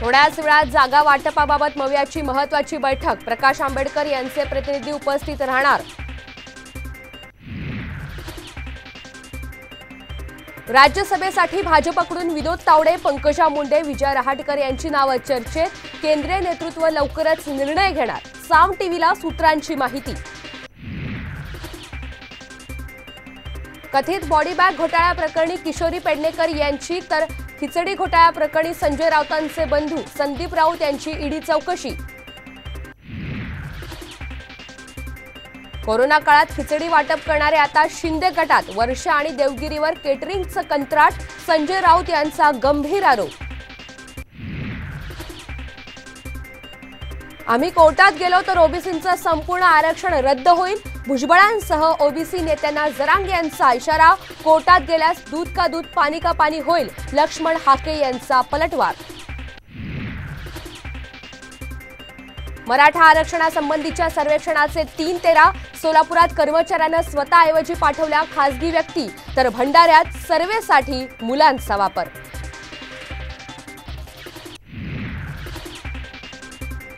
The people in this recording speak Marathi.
थोड्याच वेळात जागा वाटपाबाबत मवियाची महत्त्वाची बैठक। प्रकाश आंबेडकर यांचे प्रतिनिधी उपस्थित राहणार। राज्यसभेसाठी भाजपकडून विनोद तावडे, पंकजा मुंडे, विजय रहाटकर यांची नावे चर्चेत। केंद्रीय नेतृत्व लवकरच निर्णय घेणार। साम टीव्हीला सूत्रांची माहिती। कथित बॉडी बॅग घोटाळ्या प्रकरणी किशोरी पेडणेकर यांची तर खिचडी घोटाळ्या प्रकरणी संजय राऊतांचे बंधू संदीप राऊत यांची ईडी चौकशी। कोरोना काळात खिचडी वाटप करणारे आता शिंदे गटात। वर्षा आणि देवगिरीवर केटरिंगचं कंत्राट। संजय राऊत यांचा गंभीर आरोप। आम्ही कोर्टात गेलो तर ओबीसींचं संपूर्ण आरक्षण रद्द होईल। भुजबळांसह ओबीसी नेत्यांना जरांगे यांचा इशारा। कोर्टात गेल्यास दूध का दूध पाणी का पाणी होईल। लक्ष्मण हाके यांचा पलटवार। मराठा आरक्षणासंबंधीच्या सर्वेक्षणाचे 3-13। सोलापुरात कर्मचाऱ्यानं स्वतःऐवजी पाठवल्या खासगी व्यक्ती, तर भंडाऱ्यात सर्वेसाठी मुलांचा वापर।